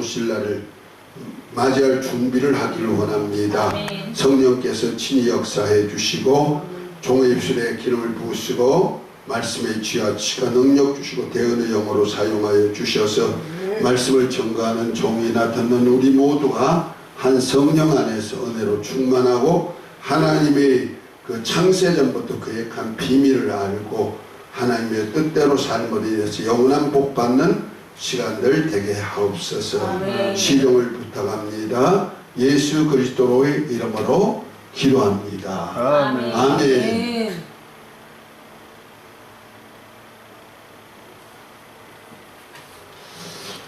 오실 날을 맞이할 준비를 하기를 원합니다. 아멘. 성령께서 친히 역사해 주시고 종의 입술에 기름을 부으시고 말씀에 쥐어치가 능력 주시고 대언의 영어로 사용하여 주셔서 말씀을 전가하는 종이나 듣는 우리 모두가 한 성령 안에서 은혜로 충만하고 하나님의 그 창세전부터 계획한 비밀을 알고 하나님의 뜻대로 삶을 인해서 영원한 복 받는 시간들 되게 하옵소서. 아멘. 시종을 부탁합니다. 예수 그리스도의 이름으로 기도합니다. 아멘. 아멘.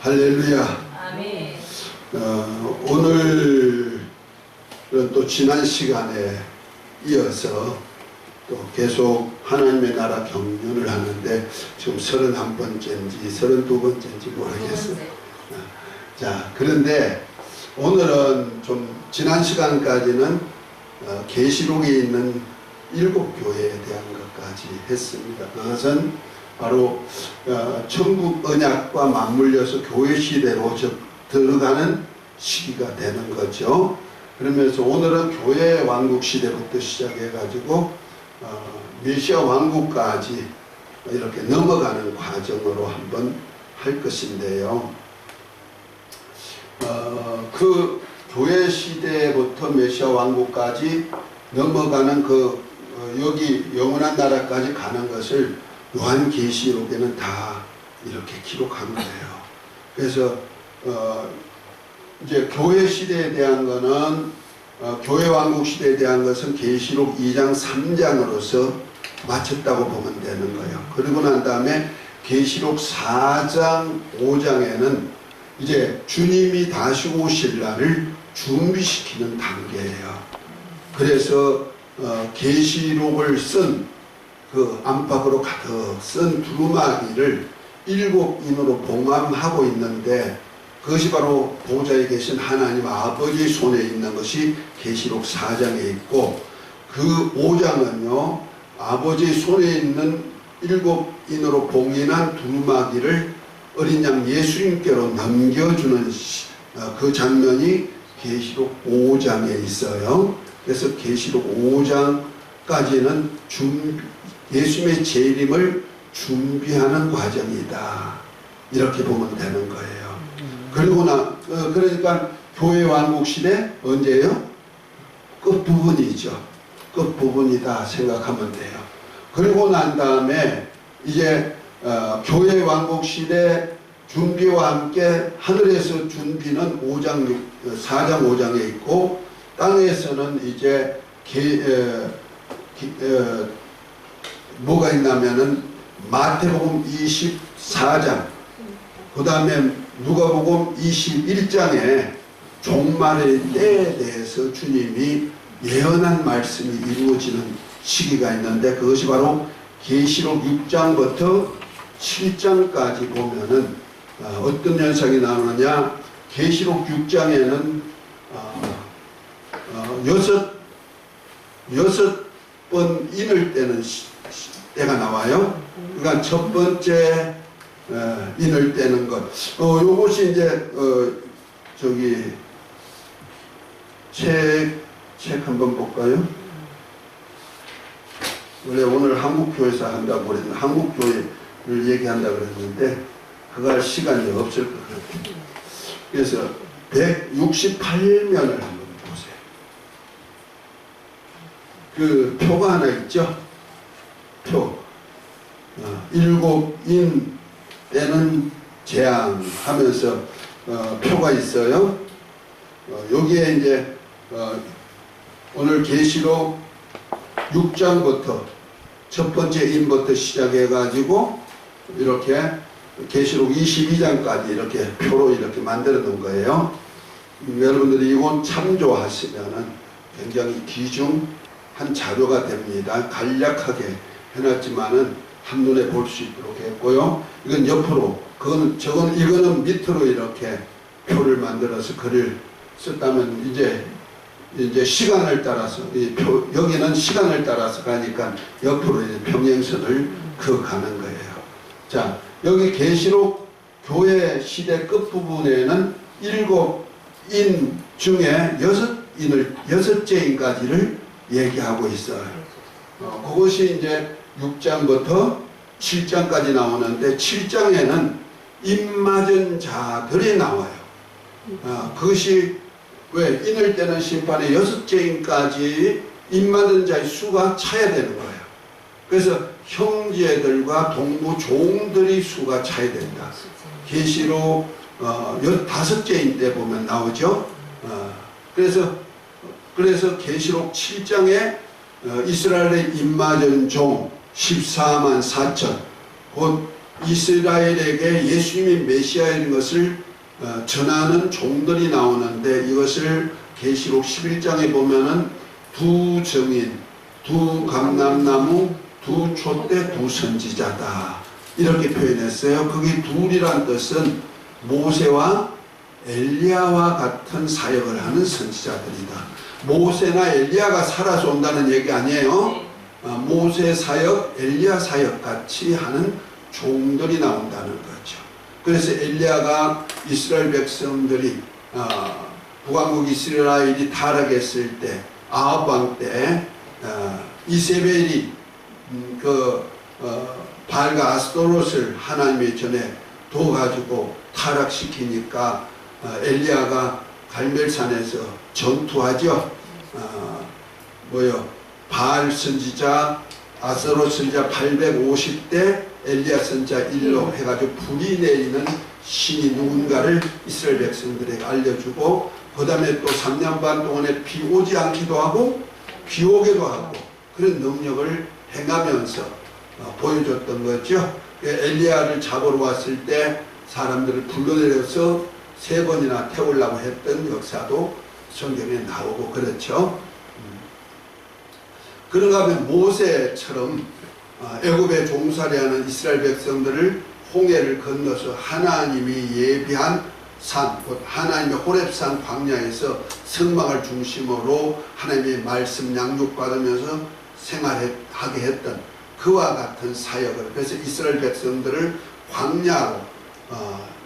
할렐루야. 아멘. 오늘은 또 지난 시간에 이어서 또 계속 하나님의 나라 경륜을 하는데 지금 31번째인지 32번째인지 모르겠어요. 자, 그런데 오늘은 좀 지난 시간까지는 계시록에 있는 7교회에 대한 것까지 했습니다. 그것은 바로 천국 언약과 맞물려서 교회 시대로 들어가는 시기가 되는 거죠. 그러면서 오늘은 교회 왕국 시대부터 시작해 가지고 메시아 왕국까지 이렇게 넘어가는 과정으로 한번 할 것인데요. 그 교회 시대부터 메시아 왕국까지 넘어가는 여기 영원한 나라까지 가는 것을 요한계시록에는 다 이렇게 기록한 거예요. 그래서 이제 교회 시대에 대한 거는 교회 왕국 시대에 대한 것은 계시록 2장 3장으로서 마쳤다고 보면 되는 거예요. 그리고 난 다음에 계시록 4장 5장에는 이제 주님이 다시 오실 날을 준비시키는 단계예요. 그래서 계시록을 쓴 그 안팎으로 가득 쓴 두루마기를 7인으로 봉함하고 있는데 그것이 바로 보좌에 계신 하나님 아버지의 손에 있는 것이 계시록 4장에 있고 그 5장은요 아버지의 손에 있는 7인으로 봉인한 두루마기를 어린 양 예수님께로 넘겨주는 그 장면이 계시록 5장에 있어요. 그래서 계시록 5장까지는 예수님의 재림을 준비하는 과정이다. 이렇게 보면 되는 거예요. 그리고 그러니까 교회 왕국 시대 언제예요? 끝부분이죠. 끝부분이다 생각하면 돼요. 그리고 난 다음에 이제 교회 왕국 시대 준비와 함께 하늘에서 준비는 4장 5장에 있고 땅에서는 이제 뭐가 있냐면은 마태복음 24장 그 다음에 누가복음 21장에 종말의 때에 대해서 주님이 예언한 말씀이 이루어지는 시기가 있는데 그것이 바로 계시록 6장부터 7장까지 보면은 어떤 현상이 나오느냐. 계시록 6장에는 여섯 번 인을 때는 때가 나와요. 그러니까 첫 번째 인을 떼는 것. 요것이 이제 책 한번 볼까요? 원래 오늘 한국교회에서 한다고 그랬는데 한국교회를 얘기한다고 그랬는데 그거 할 시간이 없을 것 같아요. 그래서 168면을 한번 보세요. 그 표가 하나 있죠? 표. 7인 때는 재앙 하면서 표가 있어요. 여기에 이제 오늘 계시록 6장부터 첫 번째 인부터 시작해 가지고 이렇게 계시록 22장까지 이렇게 표로 이렇게 만들어 놓은 거예요. 여러분들이 이건 참조하시면은 굉장히 귀중한 자료가 됩니다. 간략하게 해놨지만은 한눈에 볼 수 있도록 했고요. 이건 옆으로, 이거는 밑으로 이렇게 표를 만들어서 글을 썼다면 이제 시간을 따라서, 여기는 시간을 따라서 가니까 옆으로 이제 평행선을 그어가는 거예요. 자, 여기 계시록 교회 시대 끝부분에는 일곱 인 중에 여섯째 인까지를 얘기하고 있어요. 그것이 이제 6장부터 7장까지 나오는데 7장에는 입맞은 자들이 나와요. 그것이 왜 인을 떼는 심판의 여섯째 인까지 입맞은 자의 수가 차야 되는 거예요. 그래서 형제들과 동무 종들의 수가 차야 된다. 계시록 15째인 때 보면 나오죠. 그래서 계시록 7장에 이스라엘의 입맞은 종 14만 4천, 곧 이스라엘에게 예수님이 메시아인 것을 전하는 종들이 나오는데, 이것을 계시록 11장에 보면은 두 증인, 두 감람나무, 두 촛대, 두 선지자다, 이렇게 표현했어요. 거기 둘이란 뜻은 모세와 엘리야와 같은 사역을 하는 선지자들이다. 모세나 엘리야가 살아서 온다는 얘기 아니에요. 모세 사역, 엘리야 사역 같이 하는 종들이 나온다는 거죠. 그래서 엘리야가 이스라엘 백성들이 북왕국 이스라엘이 타락했을 때, 아합 왕 때 이세벨이 바알과 아스토롯을 하나님의 전에 둬가지고 타락시키니까 엘리야가 갈멜산에서 전투하죠. 바알 선지자, 아스토롯 선지자 850대, 엘리야 선지자 1로 해가지고 불이 내리는 신이 누군가를 이스라엘 백성들에게 알려주고, 그 다음에 또 3년 반 동안에 비 오지 않기도 하고 비 오기도 하고 그런 능력을 행하면서 보여줬던 거죠. 엘리야를 잡으러 왔을 때 사람들을 불러내려서 3번이나 태우려고 했던 역사도 성경에 나오고 그렇죠. 그런가 하면 모세처럼 애굽에 종살이하는 이스라엘 백성들을 홍해를 건너서 하나님이 예비한 산, 곧 하나님의 호렙산 광야에서 성막을 중심으로 하나님의 말씀 양육받으면서 생활하게 했던 그와 같은 사역을, 그래서 이스라엘 백성들을 광야로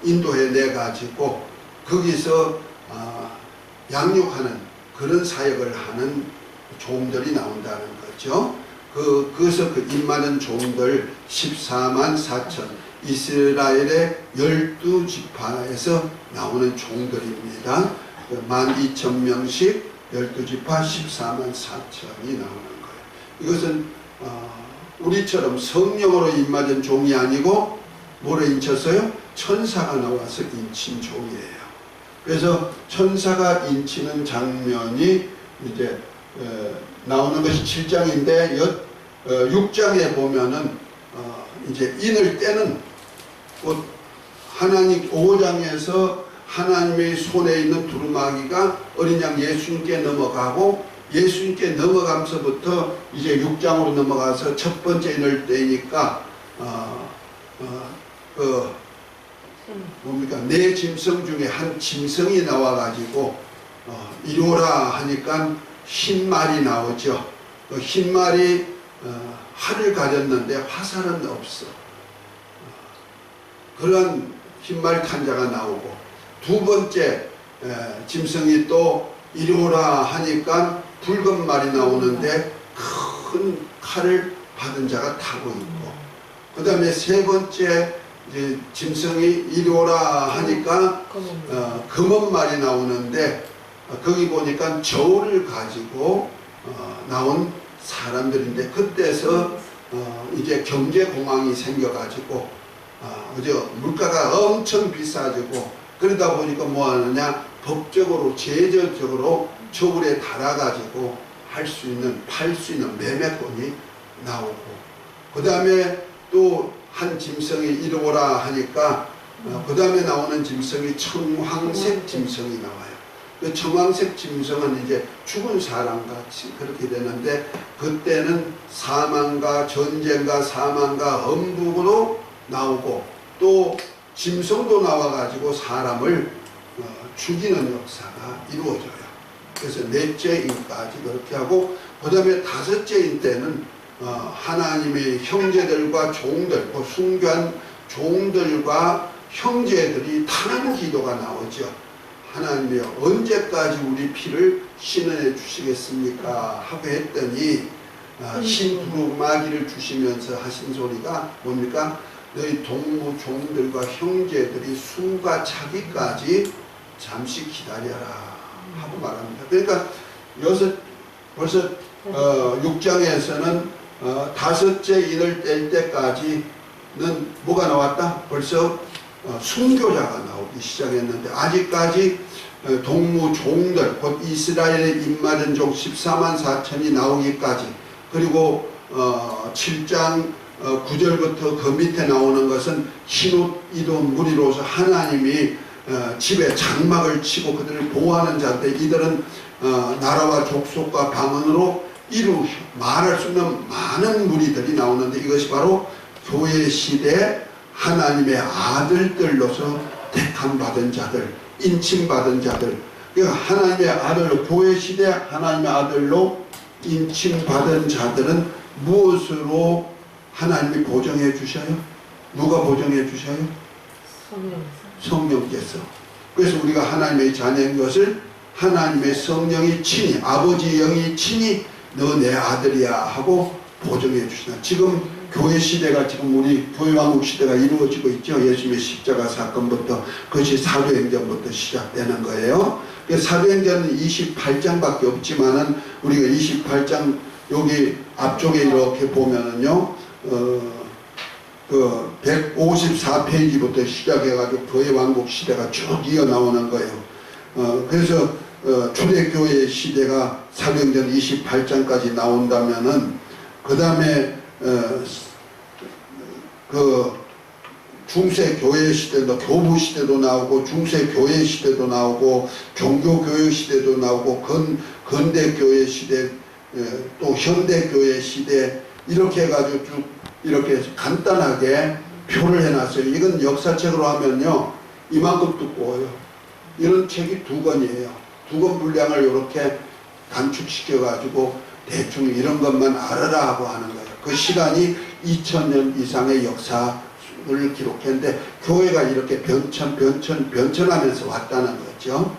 인도해 내가지고 거기서 양육하는 그런 사역을 하는 종들이 나온다는 거죠. 그래서 그 입맞은 종들 14만 4천, 이스라엘의 12지파에서 나오는 종들입니다. 12,000명씩 12지파 14만 4천이 나오는 거예요. 이것은 우리처럼 성령으로 입맞은 종이 아니고 뭐로 인쳤어요? 천사가 나와서 인친 종이에요. 그래서 천사가 인치는 장면이 이제 나오는 것이 7장인데 6장에 보면은 이제 인을 떼는, 곧 하나님 5장에서 하나님의 손에 있는 두루마기가 어린 양 예수님께 넘어가고, 예수님께 넘어가면서부터 이제 6장으로 넘어가서 첫 번째 인을 떼니까 네 짐승 중에 한 짐승이 나와가지고 이리오라 하니까 흰 말이 나오죠. 흰 말이 활을 가졌는데 화살은 없어. 그런 흰말 탄자가 나오고, 두 번째 짐승이 또 이리오라 하니까 붉은 말이 나오는데 큰 칼을 받은 자가 타고 있고, 그 다음에 세 번째 이제 짐승이 이리오라 하니까 검은 말이 나오는데, 거기 보니까 저울을 가지고 나온 사람들인데, 그때서 이제 경제공황이 생겨가지고 물가가 엄청 비싸지고, 그러다 보니까 뭐 하느냐, 법적으로 제도적으로 저울에 달아가지고 팔 수 있는 매매권이 나오고, 그 다음에 또 한 짐승이 이리오라 하니까 그 다음에 나오는 짐승이 청황색 짐승이 나와요. 그 청황색 짐승은 이제 죽은 사람같이 그렇게 되는데, 그때는 사망과 전쟁과 사망과 엄두도 나오고 또 짐승도 나와가지고 사람을 죽이는 역사가 이루어져요. 그래서 넷째 인까지 그렇게 하고, 그 다음에 다섯째 인 때는 하나님의 형제들과 종들, 순교한 종들과 형제들이 타는 기도가 나오죠. 하나님이 언제까지 우리 피를 신원해 주시겠습니까? 하고 했더니 신두루마기를 주시면서 하신 소리가 뭡니까? 너희 동무 종들과 형제들이 수가 차기까지 잠시 기다려라 하고 말합니다. 그러니까 벌써 6장에서는 다섯째 인을 뗄 때까지는 뭐가 나왔다? 벌써 순교자가 나오기 시작했는데 아직까지 동무 종들 곧 이스라엘의 입맞은 종 14만 4천이 나오기까지 그리고 7장 9절부터 그 밑에 나오는 것은 흰옷 입은 무리로서 하나님이 집에 장막을 치고 그들을 보호하는 자인데 이들은 나라와 족속과 방언으로 말할 수 없는 많은 무리들이 나오는데 이것이 바로 교회 시대 하나님의 아들들로서 택함받은 자들, 인침받은 자들. 그러니까 하나님의 아들로 교회 시대 하나님의 아들로 인침받은 자들은 무엇으로 하나님이 보정해 주셔요? 누가 보정해 주셔요? 성령께서. 그래서 우리가 하나님의 자녀인 것을 하나님의 성령이 친히 아버지 영이 친히 너 내 아들이야 하고 보정해 주시나. 지금 교회 시대가 지금 우리 교회 왕국 시대가 이루어지고 있죠. 예수님의 십자가 사건부터 그것이 사도행전부터 시작되는 거예요. 사도행전은 28장밖에 없지만은 우리가 28장 여기 앞쪽에 이렇게 보면은요, 그 154페이지부터 시작해가지고 교회 왕국 시대가 쭉 이어 나오는 거예요. 그래서 초대교회 시대가 사도행전 28장까지 나온다면은 그 다음에 그 중세교회 시대도 교부 시대도 나오고 중세교회 시대도 나오고 종교교회 시대도 나오고 근대교회 시대 또 현대교회 시대 이렇게 해가지고 쭉 이렇게 간단하게 표를 해놨어요. 이건 역사책으로 하면요 이만큼 두꺼워요. 이런 책이 2권이에요. 2권 분량을 이렇게 단축시켜가지고 대충 이런 것만 알아라 하고 하는 거예요. 그 시간이 2000년 이상의 역사를 기록했는데 교회가 이렇게 변천하면서 왔다는 거죠.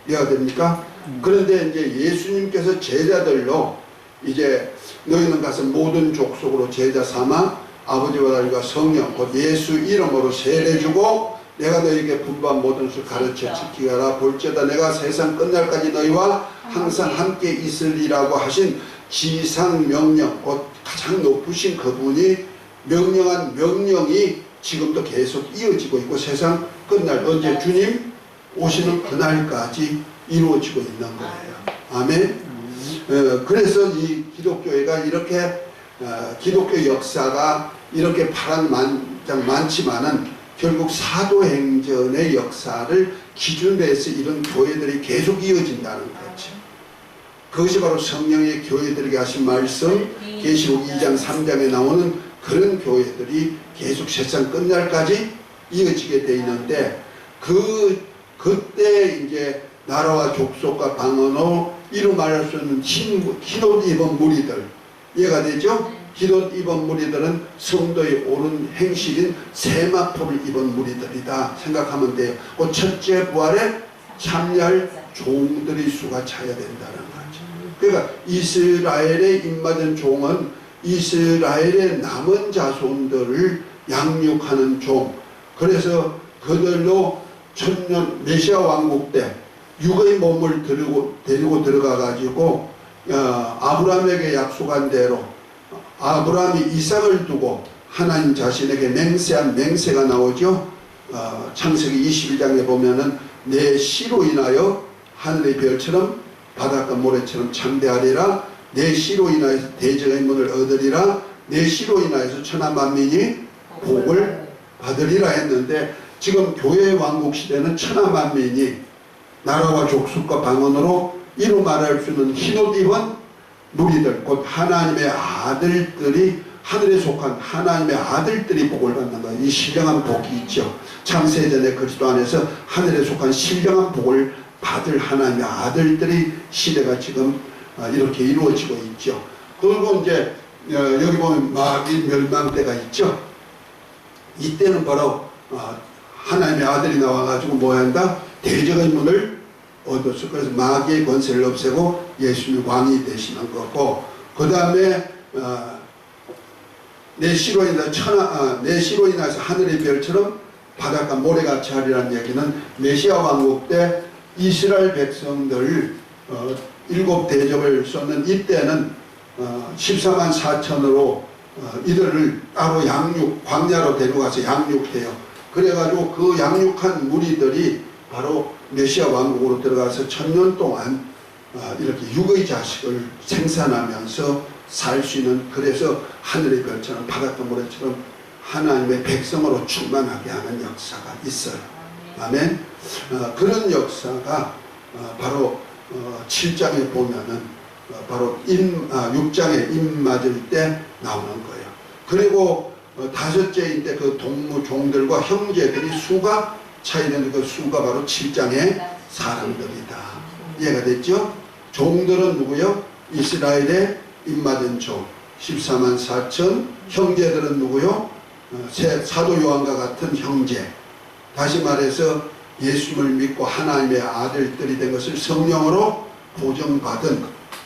이해가 됩니까? 그런데 이제 예수님께서 제자들로 이제 너희는 가서 모든 족속으로 제자 삼아 아버지와 아들과 성령 곧 예수 이름으로 세례주고 내가 너희에게 분부한 모든 수 가르쳐 지키게 하라. 볼지어다 내가 세상 끝날까지 너희와 항상 함께 있으리라고 하신 지상명령 곧 가장 높으신 그분이 명령한 명령이 지금도 계속 이어지고 있고 세상 끝날 언제 주님 오시는 그날까지 이루어지고 있는 거예요. 아멘. 그래서 이 기독교회가 이렇게 기독교 역사가 이렇게 파란만장 많지만은 결국 사도행전의 역사를 기준으로 해서 이런 교회들이 계속 이어진다는 거죠. 그것이 바로 성령의 교회들에게 하신 말씀 계시록 2장 3장에 나오는 그런 교회들이 계속 세상 끝날까지 이어지게 돼 있는데 그때 이제 나라와 족속과 방언으로 이루 말할 수 없는 흰옷 입은 무리들 이해가 되죠? 흰옷 입은 무리들은 성도의 옳은 행실인 세마포를 입은 무리들이다 생각하면 돼요. 그 첫째 부활에 참여할 종들의 수가 차야 된다는 거죠. 그러니까 이스라엘의 입맞은 종은 이스라엘의 남은 자손들을 양육하는 종. 그래서 그들로 천년 메시아 왕국 때 육의 몸을 데리고 들어가 가지고 아브라함에게 약속한 대로 아브라함이 이삭을 두고 하나님 자신에게 맹세한 맹세가 나오죠. 창세기 21장에 보면은 내 씨로 인하여 하늘의 별처럼 바닷가 모래처럼 창대하리라. 내 씨로 인하여서 대적의 문을 얻으리라. 내 씨로 인하여서 천하 만민이 복을 받으리라 했는데 지금 교회 왕국 시대는 천하 만민이 나라와 족속과 방언으로 이루 말할 수 있는 흰옷 입은 무리들 곧 하나님의 아들들이 하늘에 속한 하나님의 아들들이 복을 받는 거예요. 이 신령한 복이 있죠. 창세전의 그리스도 안에서 하늘에 속한 신령한 복을 받을 하나님의 아들들이 시대가 지금 이렇게 이루어지고 있죠. 그리고 이제 여기 보면 마귀 멸망 때가 있죠. 이때는 바로 하나님의 아들이 나와가지고 뭐 한다? 대적의 문을 얻었어. 그래서 마귀의 권세를 없애고 예수님이 왕이 되시는 거고, 그 다음에 내 시로 인해서 하늘의 별처럼 바닷가 모래같이 하리라는 얘기는 메시아 왕국 때 이스라엘 백성들 일곱 대접을 쏟는 이때는 14만 4천으로 이들을 따로 광야로 데려가서 양육해요. 그래가지고 그 양육한 무리들이 바로 메시아 왕국으로 들어가서 1000년 동안 이렇게 육의 자식을 생산하면서 살 수 있는, 그래서 하늘의 별처럼 바닷가 모래처럼 하나님의 백성으로 충만하게 하는 역사가 있어요. 아멘. 그런 역사가 바로 7장에 보면은 바로 6장에 입 맞을 때 나오는 거예요. 그리고 5째인 때 그 동무 종들과 형제들이 수가 차이되는 그 수가 바로 7장의 사람들이다. 이해가 됐죠? 종들은 누구요? 이스라엘의 입맞은 종 14만 4천, 형제들은 누구요? 사도 요한과 같은 형제. 다시 말해서 예수를 믿고 하나님의 아들들이 된 것을 성령으로 보정받은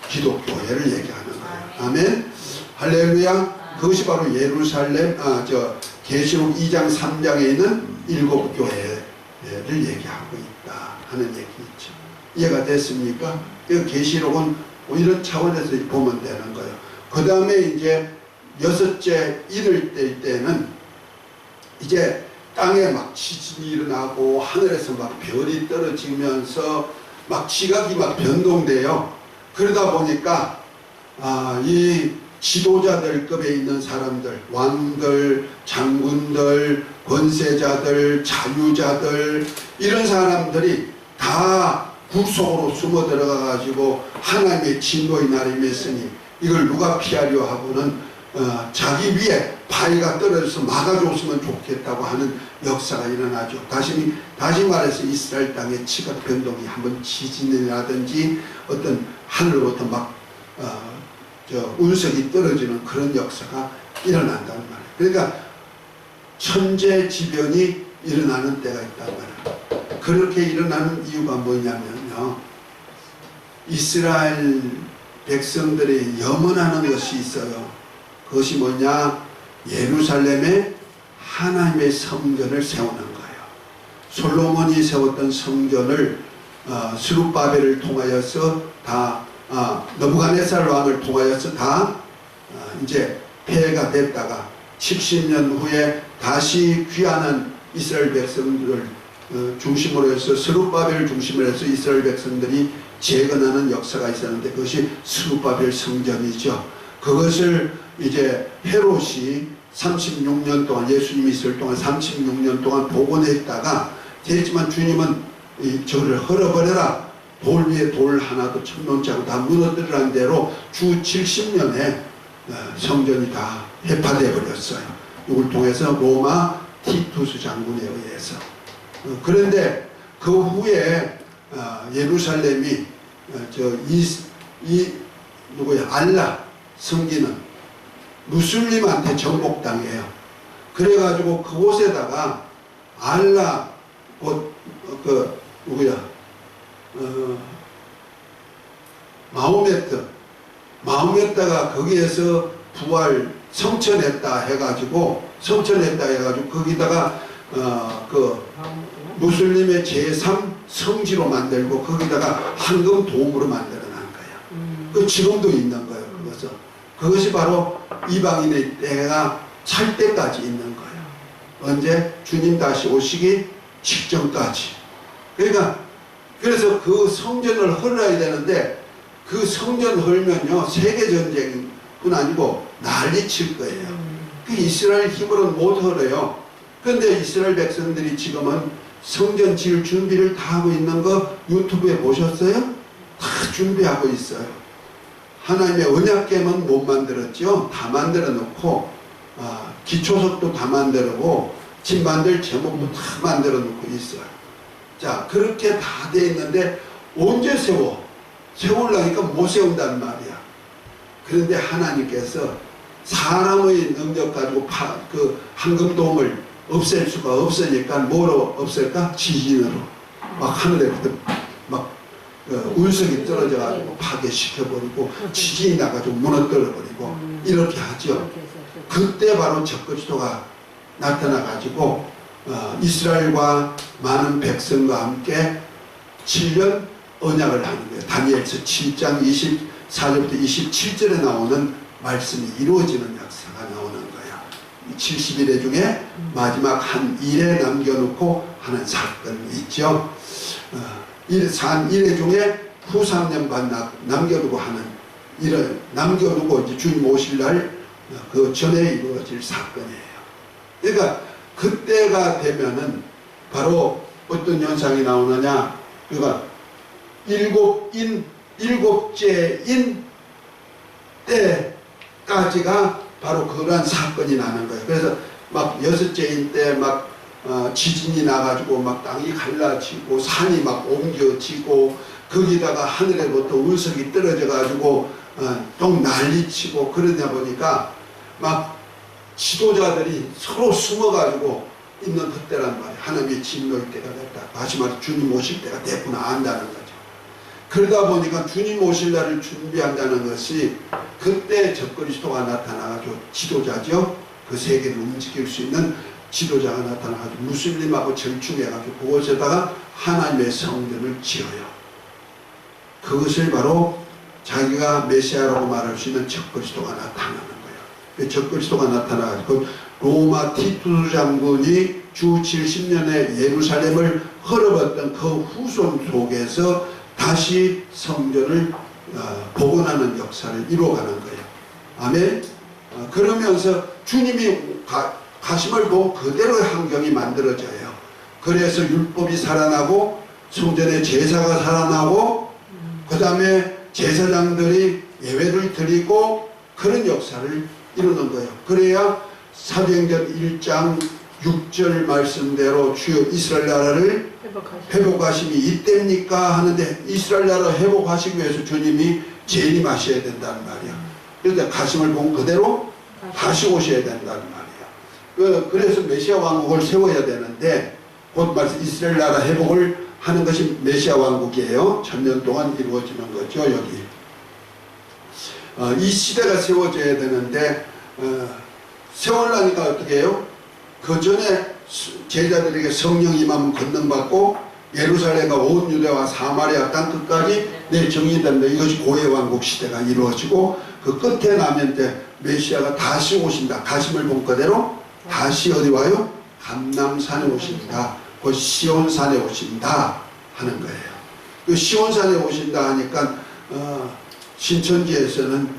기독교회를 얘기하는 거예요. 아멘. 할렐루야. 그것이 바로 예루살렘, 계시록 2장 3장에 있는 일곱 교회를 얘기하고 있다 하는 얘기죠. 이해가 됐습니까? 계시록은 이런 차원에서 보면 되는 거예요. 그 다음에 이제 6째 이를 뗄 때는 이제 땅에 막 지진이 일어나고 하늘에서 막 별이 떨어지면서 막 지각이 막 변동돼요. 그러다 보니까 이 지도자들급에 있는 사람들, 왕들, 장군들, 권세자들, 자유자들, 이런 사람들이 다 구속으로 숨어 들어가 가지고 하나님의 진노의 날이 맺으니 이걸 누가 피하려 하고는 자기 위에 바위가 떨어져서 막아줬으면 좋겠다고 하는 역사가 일어나죠. 다시 말해서 이스라엘 땅의 지각 변동이 한번 지진이라든지 어떤 하늘로부터 막 운석이 떨어지는 그런 역사가 일어난다는 말이에요. 그러니까 천재지변이 일어나는 때가 있단 말이에요. 그렇게 일어나는 이유가 뭐냐면요, 이스라엘 백성들이 염원하는 것이 있어요. 그것이 뭐냐? 예루살렘에 하나님의 성전을 세우는 거예요. 솔로몬이 세웠던 성전을 스룹바벨을 통하여서 다 느부갓네살 왕을 통하여서 다 이제 폐해가 됐다가 70년 후에 다시 귀환한 이스라엘 백성들을 중심으로 해서 스룹바벨을 중심으로 해서 이스라엘 백성들이 재건하는 역사가 있었는데 그것이 스룹바벨 성전이죠. 그것을 이제 헤롯이 36년 동안, 예수님이 있을 동안 36년 동안 복원했다가 됐지만 주님은 저를 헐어버려라, 돌 위에 돌 하나도 첨론치 않고 다 무너뜨리라는 대로 주 70년에 성전이 다 해파되어 버렸어요. 이걸 통해서 로마 티투스 장군에 의해서. 그런데 그 후에 예루살렘이 알라 성기는 무슬림한테 정복당해요. 그래가지고 그곳에다가 알라 마호메트가 거기에서 부활 성천했다 해가지고 거기다가 무슬림의 제3 성지로 만들고 거기다가 황금 도움으로 만들어놓은 거예요. 그 지금도 있는 거예요. 그것이 바로 이방인의 때가 찰 때까지 있는 거예요. 언제? 주님 다시 오시기 직전까지. 그래서 그 성전을 헐어야 되는데 그 성전 헐면요 세계전쟁뿐 아니고 난리 칠 거예요. 그 이스라엘 힘으로는 못 헐어요. 그런데 이스라엘 백성들이 지금은 성전 지을 준비를 다 하고 있는 거 유튜브에 보셨어요? 다 준비하고 있어요. 하나님의 언약궤는 못 만들었죠. 다 만들어 놓고 기초석도 다 만들고 집 만들 제목도 다 만들어 놓고 있어요. 자, 그렇게 다 돼 있는데 언제 세우려니까 못 세운단 말이야. 그런데 하나님께서 사람의 능력 가지고 그 황금돔을 없앨 수가 없으니까 뭐로 없앨까? 지진으로. 막 하늘에부터 막 운석이 떨어져가지고 파괴시켜버리고 지진이 나가지고 무너뜨려버리고 이렇게 하죠. 그때 바로 적그리스도가 나타나가지고 이스라엘과 많은 백성과 함께 7년 언약을 하는 거예요. 다니엘서 7장 24절부터 27절에 나오는 말씀이 이루어지는 역사가 나오는 거예요. 70일의 중에 마지막 한 일에 남겨놓고 하는 사건이 있죠. 산 1회 중에 후 3년 반 남겨두고 하는 일을 남겨두고 이제 주님 오실 날 그 전에 이루어질 사건이에요. 그러니까 그때가 되면은 바로 어떤 현상이 나오느냐, 그러니까 일곱째 인 때까지가 바로 그러한 사건이 나는 거예요. 그래서 막 6째 인 때 막 지진이 나가지고 막 땅이 갈라지고 산이 막 옮겨지고 거기다가 하늘에부터 운석이 떨어져가지고 똥 난리치고 그러다 보니까 막 지도자들이 서로 숨어가지고 있는 그때란 말이에요. 하나님의 진노의 때가 됐다. 다시 말해 주님 오실 때가 됐구나 안다는 거죠. 그러다 보니까 주님 오실 날을 준비한다는 것이 그때 적그리스도가 나타나가지고 지도자죠. 그 세계를 움직일 수 있는 지도자가 나타나가지고 무슬림하고 절충해가지고 그곳에다가 하나님의 성전을 지어요. 그것을 바로 자기가 메시아라고 말할 수 있는 적그리스도가 나타나는 거예요. 적그리스도가 나타나가지고 로마 티투스 장군이 주 70년에 예루살렘을 헐어봤던 그 후손 속에서 다시 성전을 복원하는 역사를 이루어가는 거예요. 아멘. 그러면서 주님이 가심을 본 그대로의 환경이 만들어져요. 그래서 율법이 살아나고 성전의 제사가 살아나고 그 다음에 제사장들이 예배를 드리고 그런 역사를 이루는 거예요. 그래야 사도행전 1장 6절 말씀대로 주여 이스라엘 나라를 회복하심이 이때입니까 하는데 이스라엘 나라 회복하시기 위해서 주님이 재림하셔야 된다는 말이야. 그런데 가심을 본 그대로 다시 오셔야 된다는 말이야. 그래서 메시아 왕국을 세워야 되는데 곧 말씀 이스라엘 나라 회복을 하는 것이 메시아 왕국이에요. 1000년 동안 이루어지는 거죠. 여기 이 시대가 세워져야 되는데 세우려니까 어떻게 해요? 그 전에 제자들에게 성령 임하면 권능받고 예루살렘과 온 유대와 사마리아 땅끝까지 내 정리된다. 이것이 고해왕국 시대가 이루어지고 그 끝에 나면 때 메시아가 다시 오신다. 가심을 본 그대로 다시 어디 와요? 감람산에 오신다. 곧 시온산에 오신다 하는 거예요. 그 시온산에 오신다 하니까 신천지에서는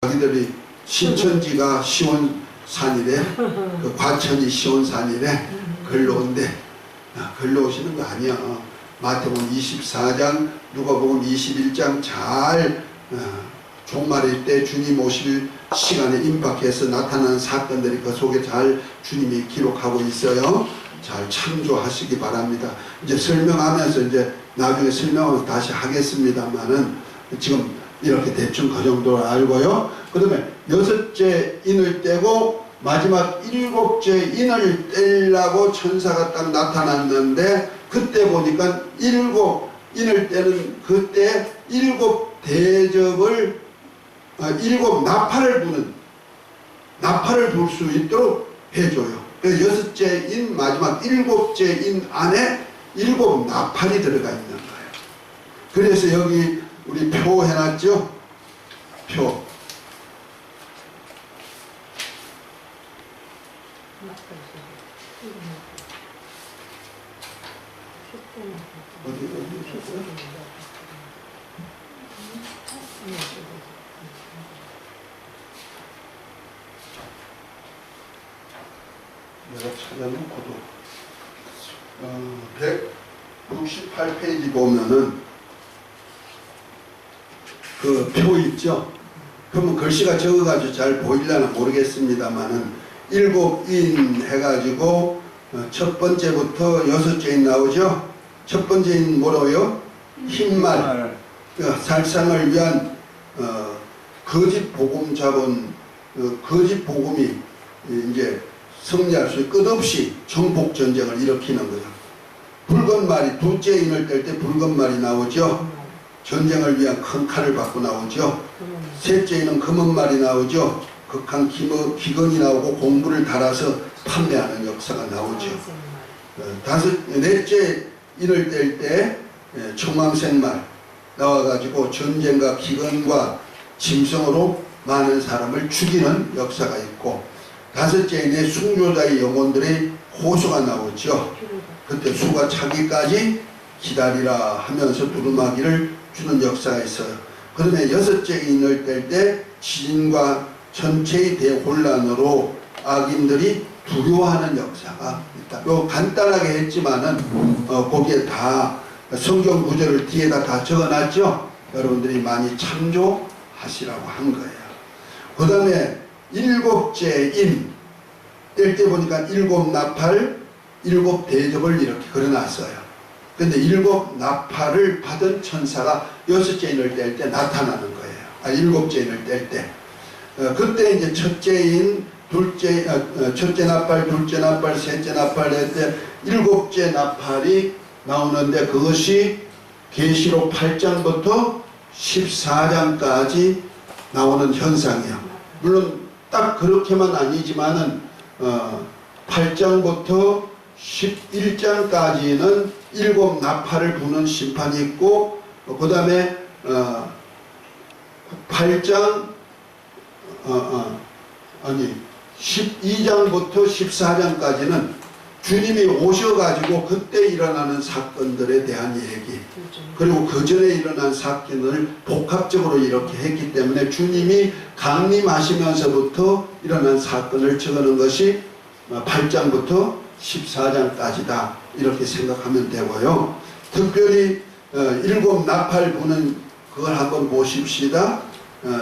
자기들이 신천지가 시온산이래, 그 과천이 시온산이래, 글로 온대. 글로 오시는 거 아니야. 마태복음 24장, 누가복음 21장 잘 종말일 때 주님 오실 시간에 임박해서 나타나는 사건들이 그 속에 잘 주님이 기록하고 있어요. 잘 참조하시기 바랍니다. 이제 설명하면서 이제 나중에 설명을 다시 하겠습니다만은 지금 이렇게 대충 그 정도로 알고요. 그 다음에 6째 인을 떼고 마지막 7째 인을 떼려고 천사가 딱 나타났는데 그때 보니까 7인을 떼는 그때 7대접을 7 나팔을 불 수 있도록 해줘요. 그래서 6째 인 마지막 7째 인 안에 7 나팔이 들어가 있는 거예요. 그래서 여기 우리 표 해놨죠? 표. 어디 있었어요? 내가 찾아놓고도 168페이지 보면은 그 표 있죠? 그러면 글씨가 적어가지고 잘 보이려나 모르겠습니다만은 7인 해가지고 첫 번째부터 6째인 나오죠? 첫 번째인 뭐라고요? 흰말. 살상을 위한 거짓 복음 잡은 거짓 복음이 이제 승리할 수 끝없이 정복 전쟁을 일으키는 거죠. 붉은 말이 둘째 인을 뗄 때 붉은 말이 나오죠. 전쟁을 위한 큰 칼을 받고 나오죠. 셋째 인은 금은 말이 나오죠. 극한 기근이 나오고 공부를 달아서 판매하는 역사가 나오죠. 넷째 인을 뗄 때 청황색 말 나와가지고 전쟁과 기근과 짐승으로 많은 사람을 죽이는 역사가 있고, 다섯째 인에 순교자의 영혼들의 호소가 나오죠. 그때 수가 차기까지 기다리라 하면서 두루마기를 주는 역사가 있어요. 그다음에 여섯째 인을 뗄 때 지진과 전체의 대혼란으로 악인들이 두려워하는 역사가 있다. 요 간단하게 했지만은 거기에 다 성경 구절을 뒤에다 다 적어놨죠. 여러분들이 많이 참조하시라고 한 거예요. 그 다음에 일곱째 인 뗄 때 보니까 일곱 나팔, 일곱 대접을 이렇게 그려놨어요. 근데 일곱 나팔을 받은 천사가 여섯째 인을 뗄 때 나타나는 거예요. 일곱째 인을 뗄 때. 그때 이제 첫째 인, 첫째 나팔, 둘째 나팔, 셋째 나팔 낼 때 일곱째 나팔이 나오는데, 그것이 계시록 8장부터 14장까지 나오는 현상이에요. 물론 딱 그렇게만 아니지만은 8장부터 11장까지는 일곱 나팔을 부는 심판이 있고, 그 다음에 8장 12장부터 14장까지는 주님이 오셔가지고 그때 일어나는 사건들에 대한 얘기, 그리고 그 전에 일어난 사건을 복합적으로 이렇게 했기 때문에 주님이 강림하시면서부터 일어난 사건을 적어놓은 것이 8장부터 14장까지다 이렇게 생각하면 되고요. 특별히 일곱 나팔 부는 그걸 한번 보십시다.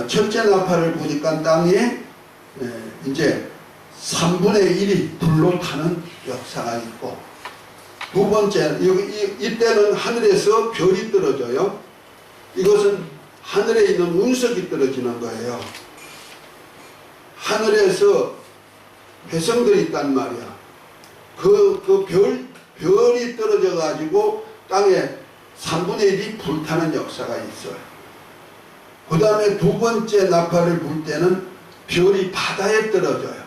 첫째 나팔을 부니까 땅에 이제 3분의 1이 불로 타는 역사가 있고, 두 번째, 이때는 하늘에서 별이 떨어져요. 이것은 하늘에 있는 운석이 떨어지는 거예요. 하늘에서 회성들이 있단 말이야. 별이 떨어져 가지고 땅에 3분의 1이 불타는 역사가 있어요. 그 다음에 두 번째 나팔을 불 때는 별이 바다에 떨어져요.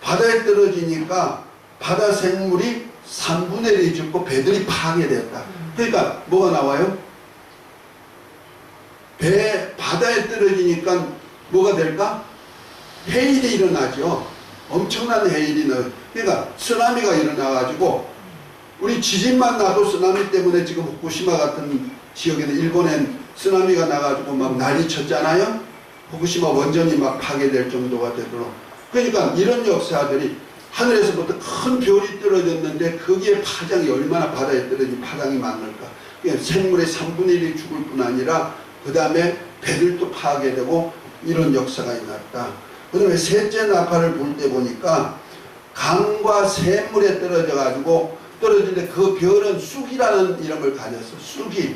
바다에 떨어지니까 바다 생물이 3분의 1이 죽고 배들이 파괴됐다. 그러니까 뭐가 나와요? 바다에 떨어지니까 뭐가 될까? 해일이 일어나죠. 엄청난 해일이 나요. 그러니까 쓰나미가 일어나가지고, 우리 지진만 나도 쓰나미 때문에 지금 후쿠시마 같은 지역에는 일본엔 쓰나미가 나가지고 막 난리 쳤잖아요. 후쿠시마 원전이 막 파괴될 정도가 되도록. 그러니까 이런 역사들이 하늘에서부터 큰 별이 떨어졌는데 거기에 파장이 얼마나 바다에 떨어진 파장이 많을까. 그러니까 생물의 3분의 1이 죽을 뿐 아니라 그 다음에 배들도 파괴되고 이런 역사가 일어났다. 그 다음에 셋째 나팔을 불 때 보니까 강과 샘물에 떨어져 가지고 떨어지는데, 그 별은 쑥이라는 이름을 가졌어. 쑥이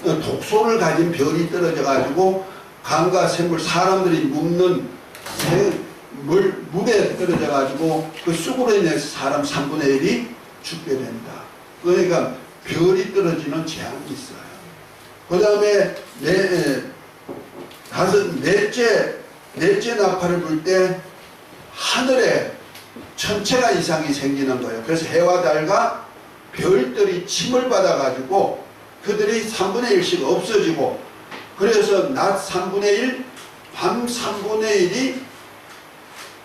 독소를 가진 별이 떨어져 가지고 강과 샘물, 사람들이 묵는 물에 떨어져 가지고 그 쑥으로 인해서 사람 3분의 1이 죽게 된다. 그러니까 별이 떨어지는 재앙이 있어요. 그 다음에 넷째 나팔을 불 때 하늘에 천체가 이상이 생기는 거예요. 그래서 해와 달과 별들이 침을 받아 가지고 그들이 3분의 1씩 없어지고, 그래서 낮 3분의 1, 밤 3분의 1이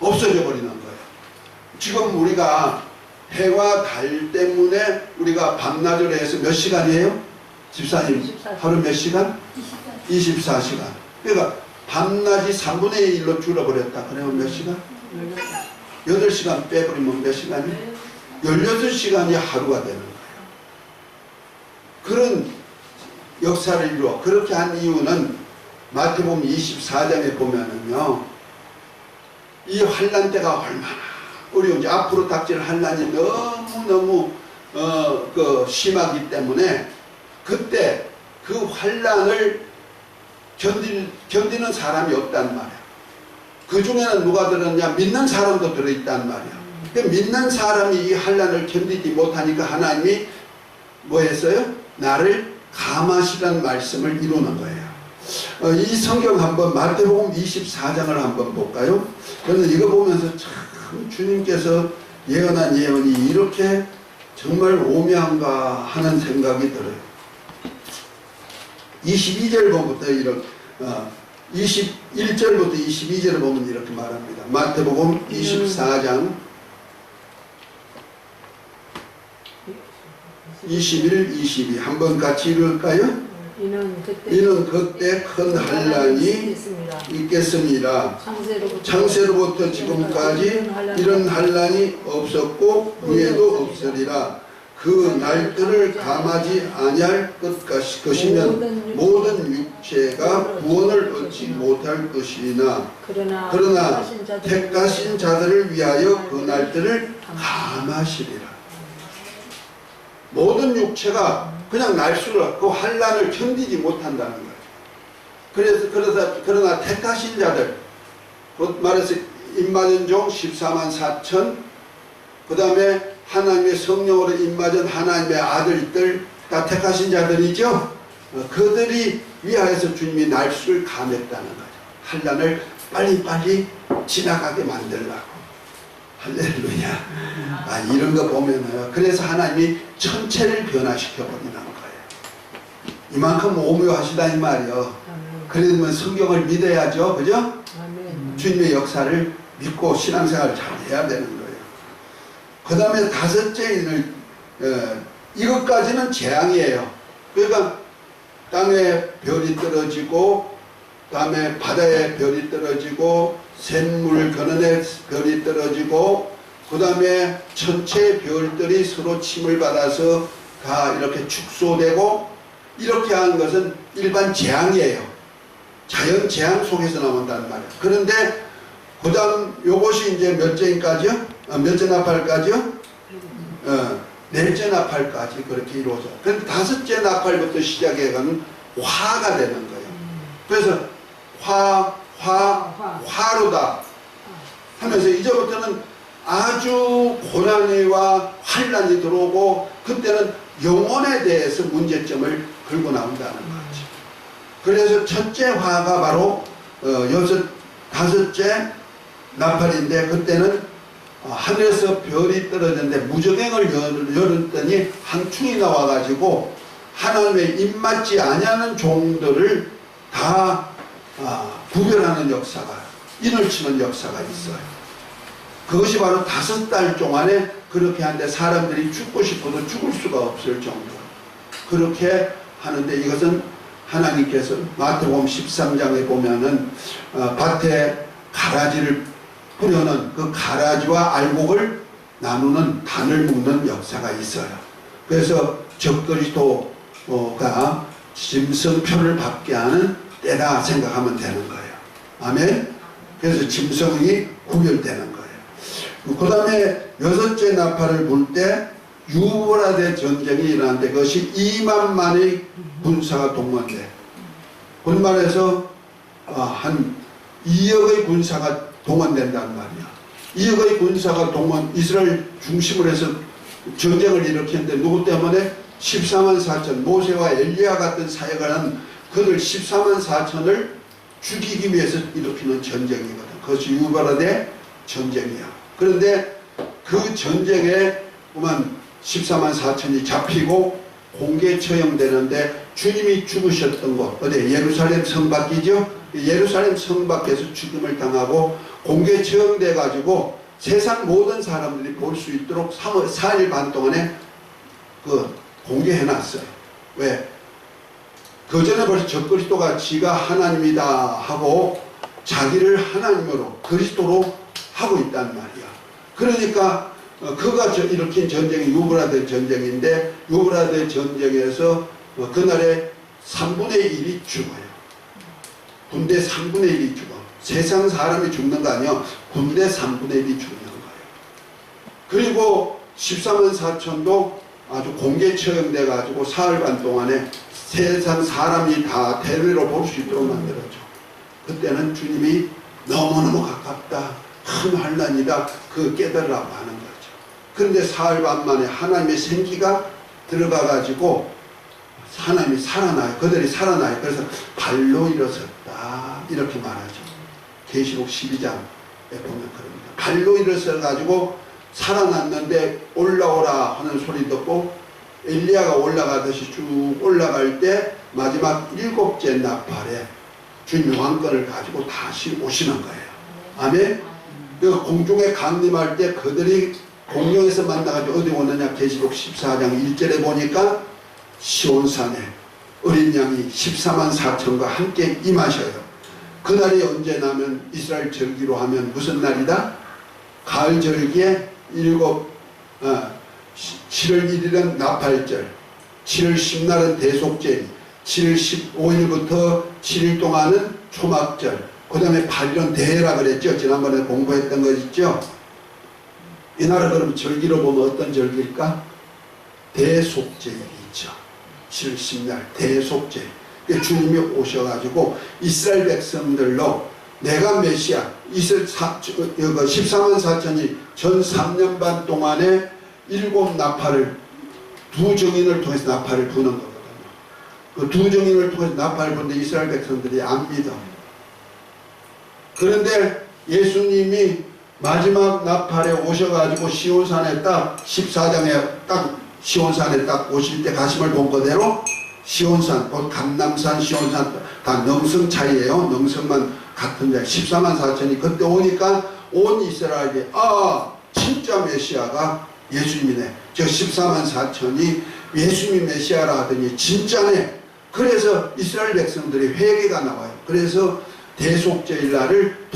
없어져 버리는 거예요. 지금 우리가 해와 달 때문에 우리가 밤낮으로 해서 몇 시간이에요? 집사님, 24시간. 하루 몇 시간? 24시간. 그러니까 밤낮이 3분의 1로 줄어버렸다. 그러면 몇 시간? 8시간 빼버리면 몇 시간이? 16시간이 하루가 되는 거예요. 그런 역사를 이루어. 그렇게 한 이유는 마태복음 24장에 보면은요, 이 환난 때가 얼마나 어려운지, 앞으로 닥칠 환난이 너무너무 심하기 때문에 그때 그 환난을 견디는 사람이 없단 말이야. 그 중에는 누가 들었냐? 믿는 사람도 들어있단 말이야. 믿는 사람이 이 환난을 견디지 못하니까 하나님이 뭐 했어요? 나를 감하시라는 말씀을 이루는 거예요. 이 성경 한번 마태복음 24장을 한번 볼까요? 저는 이거 보면서 참 주님께서 예언한 예언이 이렇게 정말 오묘한가 하는 생각이 들어요. 22절부터 21절부터 22절을 보면 이렇게 말합니다. 마태복음 24장 21, 22 한번 같이 읽을까요? 이는 그때 큰 환난이 있겠습니다. 창세로부터 지금까지 이런 환난이 없었고 후에도 없으리라. 그 날들을 감하지 아니할 것이면 모든 육체가 구원을 얻지 못할 것이나 그러나 택하신 자들을 위하여 그 날들을 감하시리라. 모든 육체가 그냥 날수록 그 환난을 견디지 못한다는 거예요. 그러나 택하신 자들, 곧 말해서 입맞은 종 14만 4천, 그 다음에 하나님의 성령으로 입맞은 하나님의 아들들, 다 택하신 자들이죠. 그들이 위하여서 주님이 날수를 감했다는 거죠. 환난을 빨리빨리 지나가게 만들라고. 할렐루야. 이런 거 보면은 그래서 하나님이 천체를 변화시켜 버리는 거예요. 이만큼 오묘하시다 이 말이요. 그러면 성경을 믿어야죠, 그죠? 주님의 역사를 믿고 신앙생활을 잘 해야 되는 거예요. 그 다음에 다섯째, 이것까지는 재앙이에요. 그러니까 땅에 별이 떨어지고, 그 다음에 바다에 별이 떨어지고, 샘물 근원에 별이 떨어지고, 그 다음에 천체 별들이 서로 침을 받아서 다 이렇게 축소되고, 이렇게 하는 것은 일반 재앙이에요. 자연 재앙 속에서 나온다는 말이에요. 그런데 그 다음 요것이 이제 몇째까지요? 몇째 나팔까지요? 넷째 나팔까지 그렇게 이루어져. 그런데 다섯째 나팔부터 시작해가는 화가 되는 거예요. 그래서 화로다 하면서 이제부터는 아주 고난이와 환난이 들어오고 그때는 영혼에 대해서 문제점을 걸고 나온다는 거죠. 그래서 첫째 화가 바로 다섯째 나팔인데 그때는 하늘에서 별이 떨어졌는데 무저갱을 열었더니 한충이 나와가지고 하나님의 입맞지 아니하는 종들을 다 구별하는 역사가, 인을 치는 역사가 있어요. 그것이 바로 5달 동안에 그렇게 하는데 사람들이 죽고 싶어도 죽을 수가 없을 정도로 그렇게 하는데, 이것은 하나님께서 마태복음 13장에 보면은 밭에 가라지를 뿌려는 그 가라지와 알곡을 나누는 단을 묶는 역사가 있어요. 그래서 적그리스도가 짐승표를 받게 하는 때다 생각하면 되는 거예요. 아멘. 그래서 짐승이 구별되는 거예요. 그 다음에 여섯째 나팔을 불 때 유브라데 전쟁이 일어나는데 그것이 2만만의 군사가 동원돼. 그 말에서 한 2억의 군사가 동원된단 말이야. 2억의 군사가 이스라엘 중심으로 해서 전쟁을 일으켰는데 누구 때문에? 14만 4천 모세와 엘리야 같은 사역을 한 그들 14만 4천을 죽이기 위해서 일으키는 전쟁이거든. 그것이 유브라데 전쟁이야. 그런데 그 전쟁에 보면 14만 4천이 잡히고 공개 처형되는데 주님이 죽으셨던 곳, 어디 예루살렘 성 밖이죠? 예루살렘 성 밖에서 죽임을 당하고 공개 처형돼 가지고 세상 모든 사람들이 볼 수 있도록 4일 반 동안에 공개해 놨어요. 왜? 그 전에 벌써 적그리스도가 지가 하나님이다 하고 자기를 하나님으로 그리스도로 하고 있단 말이야. 그러니까 그가 일으킨 전쟁이 유브라데 전쟁인데 유브라데 전쟁에서 그날에 3분의 1이 죽어요. 군대 3분의 1이 죽어. 세상 사람이 죽는 거 아니야. 군대 3분의 1이 죽는 거예요. 그리고 14만 4천도 아주 공개 처형돼 가지고 사흘 반 동안에 세상 사람이 다 대외로 볼 수 있도록 만들어줘. 그때는 주님이 너무너무 가깝다, 큰 환난이다, 그 깨달으라고 하는 거죠. 그런데 사흘 반 만에 하나님의 생기가 들어가 가지고 하나님이 살아나요. 그들이 살아나요. 그래서 발로 일어섰다 이렇게 말하죠. 계시록 12장에 보면 그럽니다. 발로 일어서 가지고 살아났는데 올라오라 하는 소리 듣고 엘리야가 올라가듯이 쭉 올라갈 때 마지막 7째 나팔에 주님 왕권을 가지고 다시 오시는 거예요. 아멘. 그 공중에 강림할 때 그들이 공중에서 만나가지고 어디 오느냐. 계시록 14장 1절에 보니까 시온산에 어린 양이 14만 4천과 함께 임하셔요. 그날이 언제냐면 이스라엘 절기로 하면 무슨 날이다? 가을 절기에 7월 1일은 나팔절, 7월 10날은 대속절, 7월 15일부터 7일 동안은 초막절, 그 다음에 8일은 대회라 그랬죠. 지난번에 공부했던 거 있죠. 이 나라 그러면 절기로 보면 어떤 절기일까? 대속절이 있죠. 7월 10날 대속절. 주님이 오셔가지고 이스라엘 백성들로 내가 메시아 14만 4천이 전 3년 반 동안에 7 나팔을 두 정인을 통해서 나팔을 부는 거거든요. 그 두 정인을 통해서 나팔을 부는데 이스라엘 백성들이 안 믿어. 그런데 예수님이 마지막 나팔에 오셔가지고 시온산에 딱 14장에 딱 시온산에 딱 오실 때 가심을 본 그대로 시온산, 곧 감남산, 시온산 다 능성 차이에요. 능성만 같은 자 14만 4천이 그때 오니까 온 이스라엘이 진짜 메시아가 예수님이네. 저 14만 4천이 예수님이 메시아라 하더니 진짜네. 그래서 이스라엘 백성들이 회개가 나와요. 그래서 대속죄일 날을